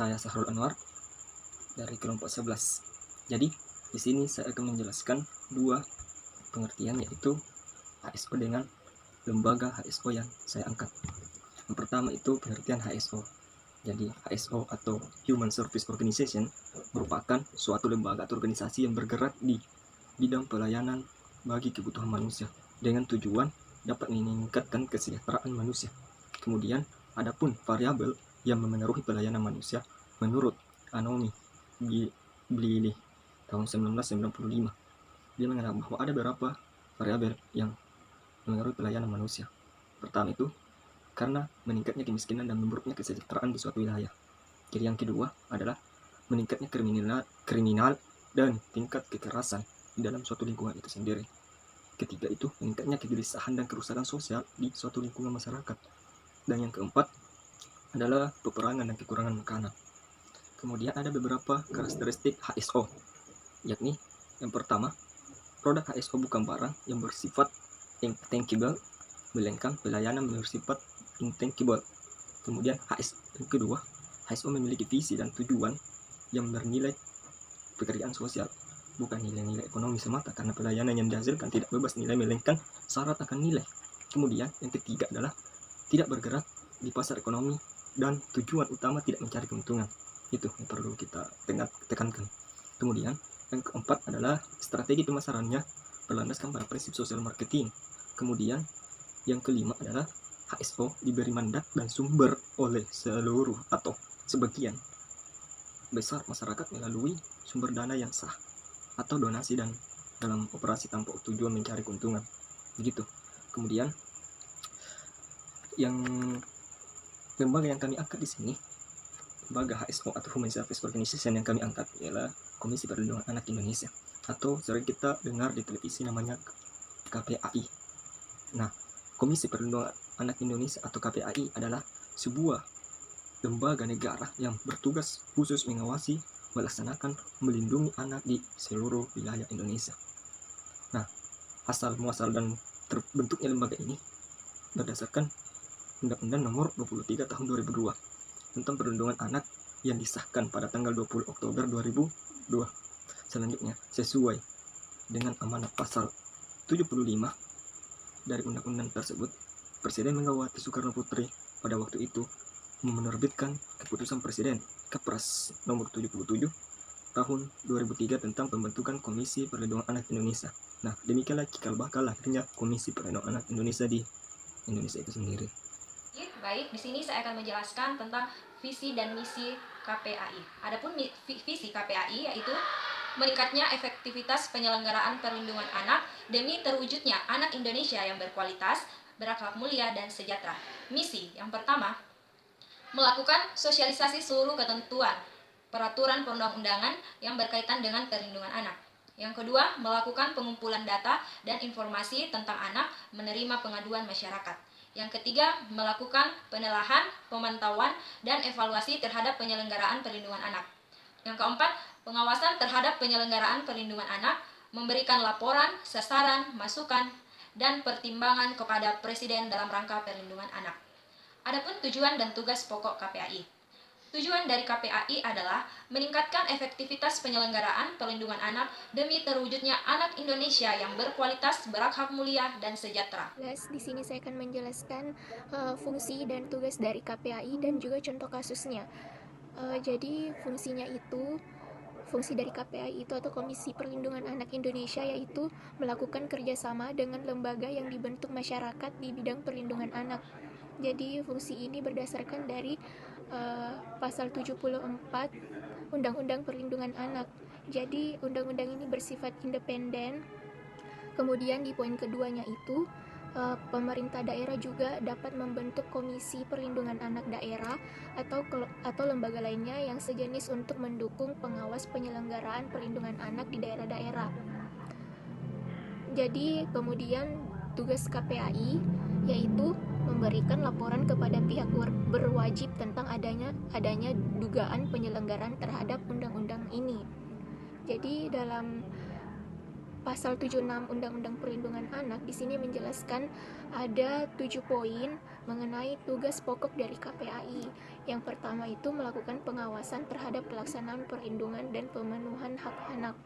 Saya Sahrul Anwar dari kelompok 11. Jadi, di sini saya akan menjelaskan dua pengertian, yaitu HSO dengan lembaga HSO yang saya angkat. Yang pertama itu pengertian HSO. Jadi, HSO atau Human Service Organization merupakan suatu lembaga atau organisasi yang bergerak di bidang pelayanan bagi kebutuhan manusia dengan tujuan dapat meningkatkan kesejahteraan manusia. Kemudian, adapun variabel yang memengaruhi pelayanan manusia menurut Anomi Blili tahun 1995. Dia mengenal bahwa ada beberapa variabel yang memengaruhi pelayanan manusia. Pertama itu karena meningkatnya kemiskinan dan memburuknya kesejahteraan di suatu wilayah. Jadi yang kedua adalah meningkatnya kriminal dan tingkat kekerasan di dalam suatu lingkungan itu sendiri. Ketiga itu meningkatnya kegelisahan dan kerusakan sosial di suatu lingkungan masyarakat. Dan yang keempat adalah peperangan dan kekurangan makanan. Kemudian ada beberapa karakteristik HSO, yakni yang pertama, produk HSO bukan barang yang bersifat intangible, melainkan pelayanan bersifat intangible. Kemudian yang kedua, HSO memiliki visi dan tujuan yang bernilai pekerjaan sosial, bukan nilai-nilai ekonomi semata, karena pelayanan yang dihasilkan tidak bebas nilai, melainkan syarat akan nilai. Kemudian yang ketiga adalah tidak bergerak di pasar ekonomi dan tujuan utama tidak mencari keuntungan. Itu yang perlu kita tekankan. Kemudian yang keempat adalah strategi pemasarannya berlandaskan pada prinsip social marketing. Kemudian yang kelima adalah HSO diberi mandat dan sumber oleh seluruh atau sebagian besar masyarakat melalui sumber dana yang sah atau donasi dan dalam operasi tanpa tujuan mencari keuntungan. Begitu. Kemudian yang lembaga yang kami angkat di sini, lembaga HSO atau Human Service Organization yang kami angkat ialah Komisi Perlindungan Anak Indonesia, atau sering kita dengar di televisi namanya KPAI. Nah, Komisi Perlindungan Anak Indonesia atau KPAI adalah sebuah lembaga negara yang bertugas khusus mengawasi, melaksanakan, melindungi anak di seluruh wilayah Indonesia. Nah, asal muasal dan terbentuknya lembaga ini berdasarkan Undang-Undang Nomor 23 Tahun 2002 tentang perlindungan anak yang disahkan pada tanggal 20 Oktober 2002. Selanjutnya, sesuai dengan amanat pasal 75 dari undang-undang tersebut, Presiden Megawati Soekarno Putri pada waktu itu menerbitkan keputusan Presiden Kepres nomor 77 tahun 2003 tentang pembentukan Komisi Perlindungan Anak Indonesia. Nah, demikianlah cikal bakal lahirnya Komisi Perlindungan Anak Indonesia di Indonesia itu sendiri. Baik, di sini saya akan menjelaskan tentang visi dan misi KPAI. Adapun visi KPAI yaitu meningkatnya efektivitas penyelenggaraan perlindungan anak demi terwujudnya anak Indonesia yang berkualitas, berakhlak mulia, dan sejahtera. Misi yang pertama, melakukan sosialisasi seluruh ketentuan peraturan perundang-undangan yang berkaitan dengan perlindungan anak. Yang kedua, melakukan pengumpulan data dan informasi tentang anak menerima pengaduan masyarakat. Yang ketiga, melakukan penelaahan, pemantauan, dan evaluasi terhadap penyelenggaraan perlindungan anak. Yang keempat, pengawasan terhadap penyelenggaraan perlindungan anak, memberikan laporan, sasaran, masukan, dan pertimbangan kepada Presiden dalam rangka perlindungan anak. Adapun tujuan dan tugas pokok KPAI. Tujuan dari KPAI adalah meningkatkan efektivitas penyelenggaraan perlindungan anak demi terwujudnya anak Indonesia yang berkualitas, berakhlak mulia, dan sejahtera. Di sini saya akan menjelaskan fungsi dan tugas dari KPAI dan juga contoh kasusnya. Jadi fungsi dari KPAI itu atau Komisi Perlindungan Anak Indonesia yaitu melakukan kerjasama dengan lembaga yang dibentuk masyarakat di bidang perlindungan anak. Jadi fungsi ini berdasarkan dari pasal 74 Undang-Undang Perlindungan Anak. Jadi undang-undang ini bersifat independen. Kemudian di poin keduanya itu pemerintah daerah juga dapat membentuk komisi perlindungan anak daerah atau lembaga lainnya yang sejenis untuk mendukung pengawas penyelenggaraan perlindungan anak di daerah-daerah. Jadi kemudian tugas KPAI yaitu memberikan laporan kepada pihak berwajib tentang adanya dugaan penyelenggaraan terhadap undang-undang ini. Jadi dalam pasal 76 Undang-Undang Perlindungan Anak di sini menjelaskan ada 7 poin mengenai tugas pokok dari KPAI. Yang pertama itu melakukan pengawasan terhadap pelaksanaan perlindungan dan pemenuhan hak anak.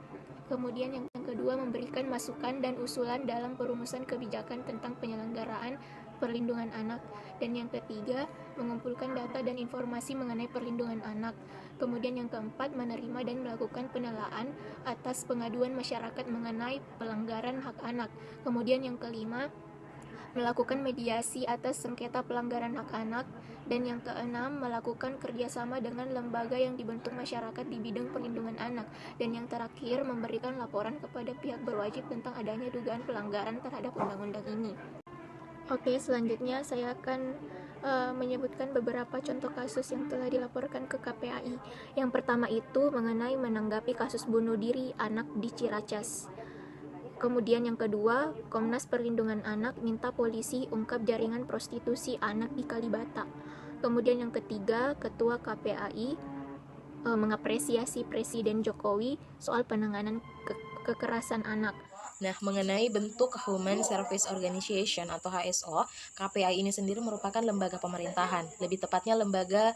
Kemudian yang kedua memberikan masukan dan usulan dalam perumusan kebijakan tentang penyelenggaraan perlindungan anak. Dan yang ketiga, mengumpulkan data dan informasi mengenai perlindungan anak. Kemudian yang keempat, menerima dan melakukan penelaan atas pengaduan masyarakat mengenai pelanggaran hak anak. Kemudian yang kelima, melakukan mediasi atas sengketa pelanggaran hak anak. Dan yang keenam, melakukan kerjasama dengan lembaga yang dibentuk masyarakat di bidang perlindungan anak. Dan yang terakhir, memberikan laporan kepada pihak berwajib tentang adanya dugaan pelanggaran terhadap undang-undang ini. Oke, selanjutnya saya akan menyebutkan beberapa contoh kasus yang telah dilaporkan ke KPAI. Yang pertama itu mengenai menanggapi kasus bunuh diri anak di Ciracas. Kemudian yang kedua, Komnas Perlindungan Anak minta polisi ungkap jaringan prostitusi anak di Kalibata. Kemudian yang ketiga, Ketua KPAI mengapresiasi Presiden Jokowi soal penanganan kekerasan anak. Nah, mengenai bentuk Human Service Organization atau HSO, KPAI ini sendiri merupakan lembaga pemerintahan, lebih tepatnya lembaga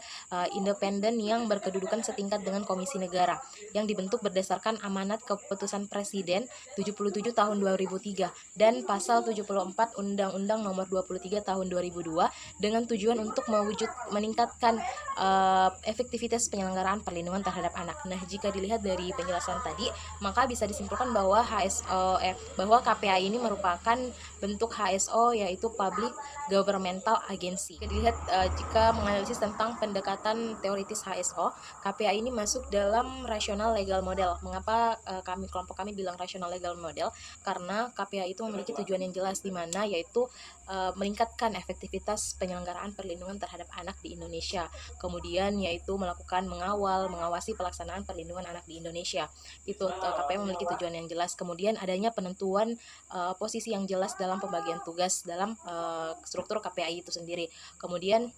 independen yang berkedudukan setingkat dengan Komisi Negara, yang dibentuk berdasarkan amanat keputusan Presiden 77 tahun 2003 dan pasal 74 Undang-Undang Nomor 23 tahun 2002 dengan tujuan untuk meningkatkan efektivitas penyelenggaraan perlindungan terhadap anak. Nah, jika dilihat dari penjelasan tadi, maka bisa disimpulkan bahwa bahwa KPAI ini merupakan bentuk HSO, yaitu Public Governmental Agency. Dilihat jika menganalisis tentang pendekatan teoritis HSO, KPAI ini masuk dalam rational legal model. Mengapa kelompok kami bilang rational legal model? Karena KPAI itu memiliki tujuan yang jelas, di mana yaitu meningkatkan efektivitas penyelenggaraan perlindungan terhadap anak di Indonesia. Kemudian yaitu mengawasi pelaksanaan perlindungan anak di Indonesia. Itu KPAI memiliki tujuan yang jelas. Kemudian adanya penentuan posisi yang jelas dalam pembagian tugas dalam struktur KPAI itu sendiri. Kemudian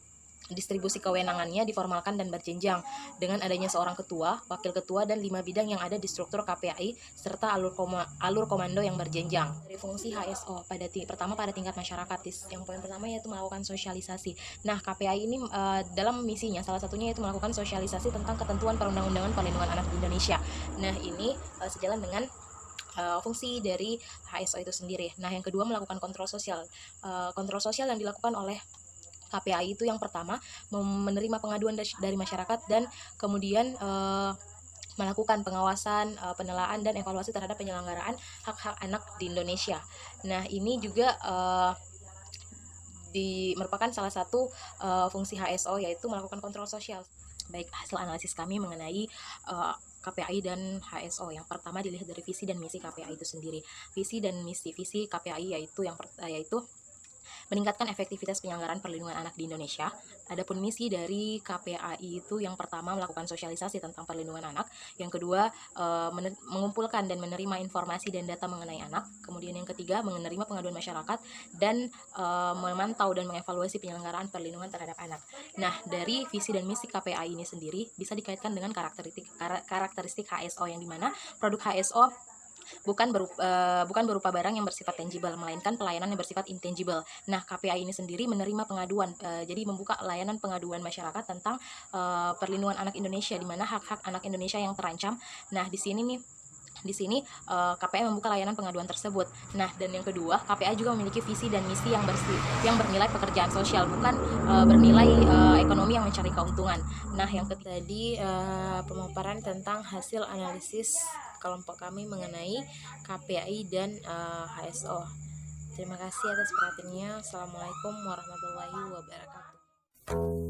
distribusi kewenangannya diformalkan dan berjenjang dengan adanya seorang ketua, wakil ketua, dan 5 bidang yang ada di struktur KPAI serta alur komando yang berjenjang. Dari fungsi HSO pertama pada tingkat masyarakat, yang poin pertama yaitu melakukan sosialisasi. Nah, KPAI ini dalam misinya salah satunya yaitu melakukan sosialisasi tentang ketentuan perundang-undangan perlindungan anak di Indonesia. Nah, ini sejalan dengan fungsi dari HSO itu sendiri. Nah, yang kedua melakukan kontrol sosial. Kontrol sosial yang dilakukan oleh KPAI itu yang pertama menerima pengaduan dari masyarakat dan kemudian melakukan pengawasan, penelaan, dan evaluasi terhadap penyelenggaraan hak-hak anak di Indonesia. Nah, ini juga merupakan salah satu fungsi HSO, yaitu melakukan kontrol sosial. Baik, hasil analisis kami mengenai KPAI dan HSO. Yang pertama dilihat dari visi dan misi KPAI itu sendiri. Visi dan misi KPAI yaitu meningkatkan efektivitas penyelenggaraan perlindungan anak di Indonesia. Adapun misi dari KPAI itu yang pertama melakukan sosialisasi tentang perlindungan anak, yang kedua mengumpulkan dan menerima informasi dan data mengenai anak, kemudian yang ketiga menerima pengaduan masyarakat dan memantau dan mengevaluasi penyelenggaraan perlindungan terhadap anak. Nah, dari visi dan misi KPAI ini sendiri bisa dikaitkan dengan karakteristik HSO, yang dimana produk HSO bukan berupa barang yang bersifat tangible, melainkan pelayanan yang bersifat intangible. Nah, KPAI ini sendiri menerima pengaduan, jadi membuka layanan pengaduan masyarakat tentang perlindungan anak Indonesia, di mana hak-hak anak Indonesia yang terancam. Nah, di sini KPAI membuka layanan pengaduan tersebut. Nah, dan yang kedua, KPAI juga memiliki visi dan misi yang bernilai pekerjaan sosial, bukan bernilai ekonomi yang mencari keuntungan. Nah, yang ketiga tadi pemaparan tentang hasil analisis kelompok kami mengenai KPAI dan HSO. Terima kasih atas perhatiannya. Assalamualaikum warahmatullahi wabarakatuh.